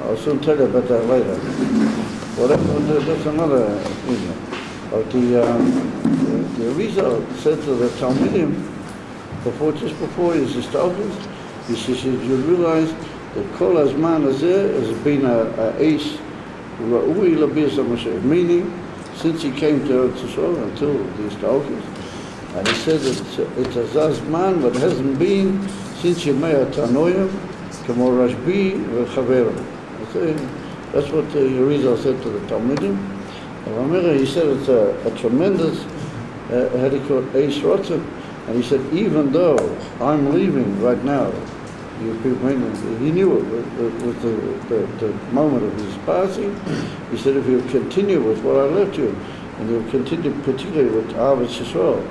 I'll soon tell you about that later. Well, that's another issue. But the Arizal said to the Talmudim, just before his historians, he says, you realize that Kol Hazman Hazeh has been a ace, Ra'ui Labir Mashiach, meaning since he came to Eretz Yisrael until the historians. And he said it's a Zazman, but it hasn't been since Yemei HaTanoim, Kamo Rashbi V'Chaverim. That's what the Arizal said to the Talmudim. And he said it's a tremendous, how do you call it, Eis Rotzen. And he said, even though I'm leaving right now, he knew it with the moment of his passing. He said, if you continue with what I left you, and you continue particularly with Ahavas Yisrael,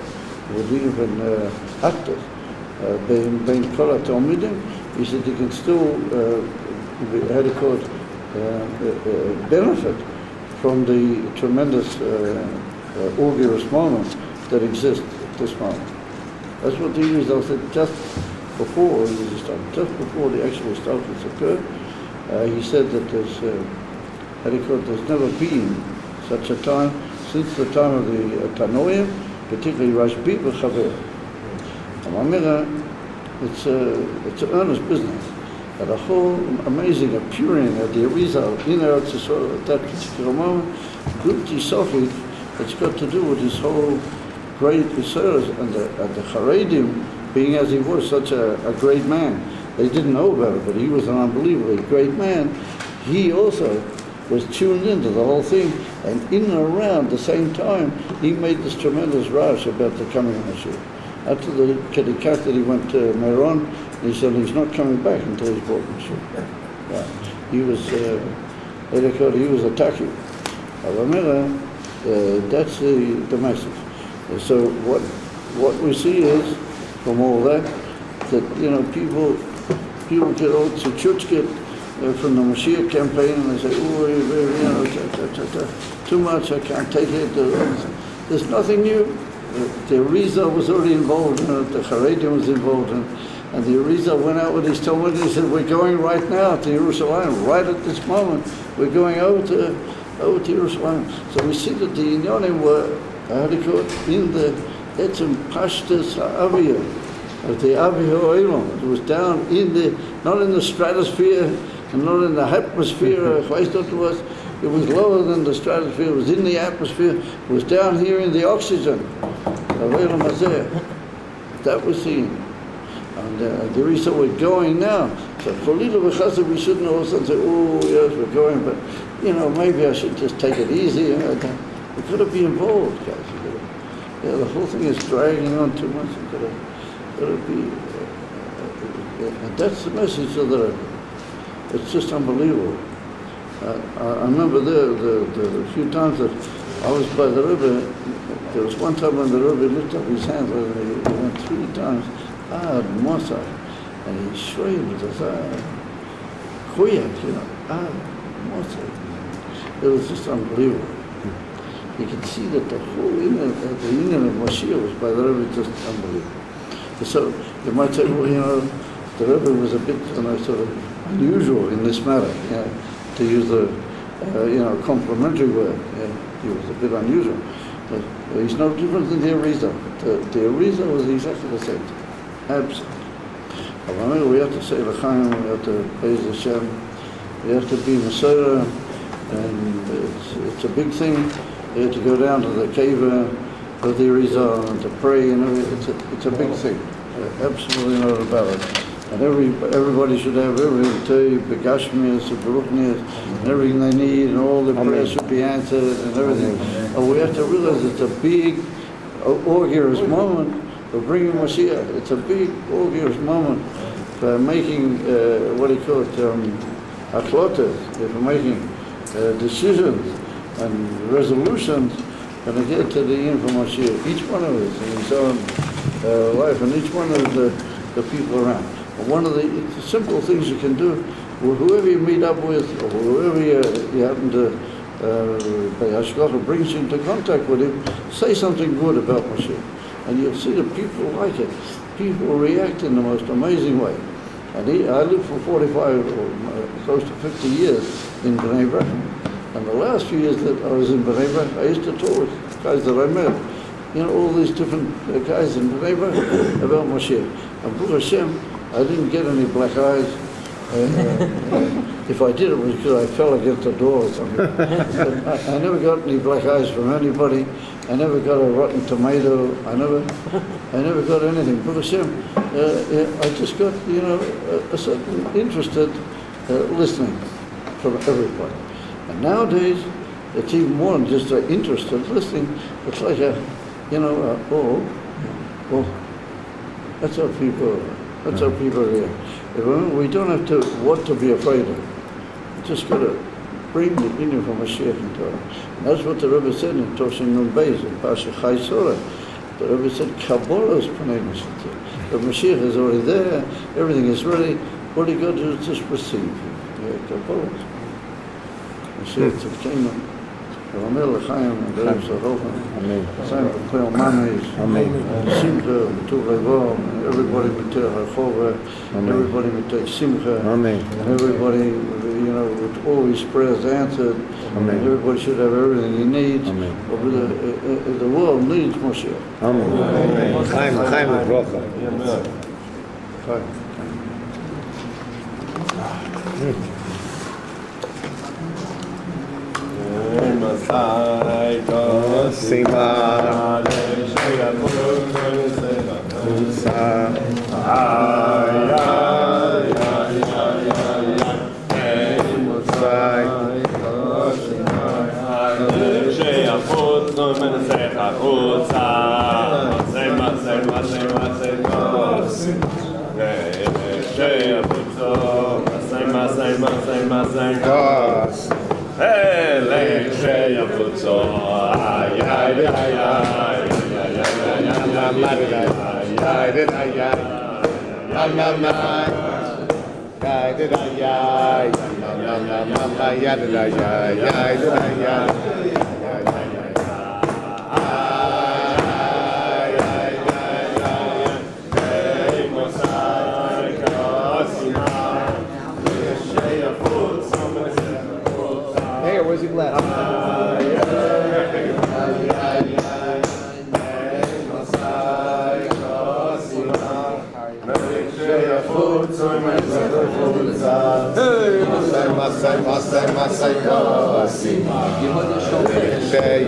with even actors, being Kol HaTalmidim, he said you can still, how do you call it, benefit from the tremendous auguries moment that exists at this moment. That's what the Arizal said just before the actual starters occurred. He said that there's never been such a time since the time of the Tanoim, particularly Rashbi B'Chaver. It's an earnest business. But a whole amazing appearing of the Arizal in Eretz Yisrael at that particular moment, Gupti Sofi, it's got to do with his whole great research and the Haredim being as he was such a great man. They didn't know about it, but he was an unbelievably great man. He also was tuned into the whole thing, and in and around the same time, he made this tremendous rush about the coming of Mashiach. After the Kedikach that he went to Meron, he said he's not coming back until he's brought Mashiach. Yeah. He was attacking. That's the message. So what we see is, from all that people get all tzuchutchkit from the Mashiach campaign, and they say, too much, I can't take it. There's nothing new. The Arizal was already involved in it, the Haredim was involved in it, and the Arizal went out with his Talmud and he said, we're going right now to Jerusalem, right at this moment, we're going over to Jerusalem. So we see that the Inyanim were, in the Etzem Pashtas Ha'aviyah, the Aviyah Oilon. It was down not in the stratosphere and not in the atmosphere, it was lower than the stratosphere, it was in the atmosphere, it was down here in the oxygen. That was seen. And the reason we're going now, so we shouldn't also say, oh yes, we're going, but maybe I should just take it easy. We've got to be involved, guys. The whole thing is dragging on too much. We've got to be, and that's the message of the Rebbe. It's just unbelievable. I remember the few times that I was by the Rebbe. There was one time when the Rebbe lifted up his hands, and he went 3 times, Mosa, and he shrieked with us, Koyak, Mosa. It was just unbelievable. You can see that the whole union of Mashiach was by the Rebbe just unbelievable. So you might say, well, the Rebbe was a bit, sort of unusual in this matter, to use the, complimentary word. He was a bit unusual. But he's no different than the Arizal. The Arizal was exactly the same. Absolutely. We have to say L'chaim, we have to praise Hashem, we have to be Messiah, and it's a big thing. You have to go down to the cave of the Arizal and to pray, it's a big thing. Absolutely not about it. And everybody should have everything, begashmias, beruchnias, and everything they need, and all the prayers should be answered, and everything. And we have to realize it's a big, auguries moment for bringing Mashiach. It's a big, auguries moment for making, achlotas, for making decisions and resolutions, and to get to the end for Mashiach. Each one of us in his own life, and each one of the people around. One of the simple things you can do, whoever you meet up with, or whoever you happen to, by Hashgacha brings you into contact with him, say something good about Mashiach. And you'll see that people like it. People react in the most amazing way. And I lived for 45 close to 50 years in Bnei Brak. And the last few years that I was in Bnei Brak, I used to talk with guys that I met. You know, all these different guys in Bnei Brak about Moshiach. And Baruch Hashem, I didn't get any black eyes. If I did, it was because I fell against the door or something. I never got any black eyes from anybody. I never got a rotten tomato. I never got anything. Baruch Hashem, I just got, you know, a certain interested listening from everybody. And nowadays, it's even more than just interested listening. It's like a, you know, that's how people. That's how people are. We don't have to what to be afraid of. We just got to bring the inyan from Mashiach into us. And that's what the Rebbe said in Toshin Nun Beis in Pasha Chai Sorah. The Rebbe said, Kabbalah is Panei Mashiach. The Mashiach is already there. Everything is ready. All you got to do is just receive. Kabbalah. Mashiach Tzidkeinu. Ramel L'chaim and Derev Zarocha. Amen. Same for Kol Mameis. Amen. Simcha, B'tuv Levo, everybody B'tei HaChova, everybody B'tei Simcha. Amen. Everybody, you know, with all his prayers answered. Amen. Everybody should have everything he needs. Amen. But the world needs Moshiach. Amen. Amen. Chaim L'Brocha. Chaim. Masai Sima Hey, lei c'è a puzzo, ay, ay, ay, ay, ay, where's he left? Hey,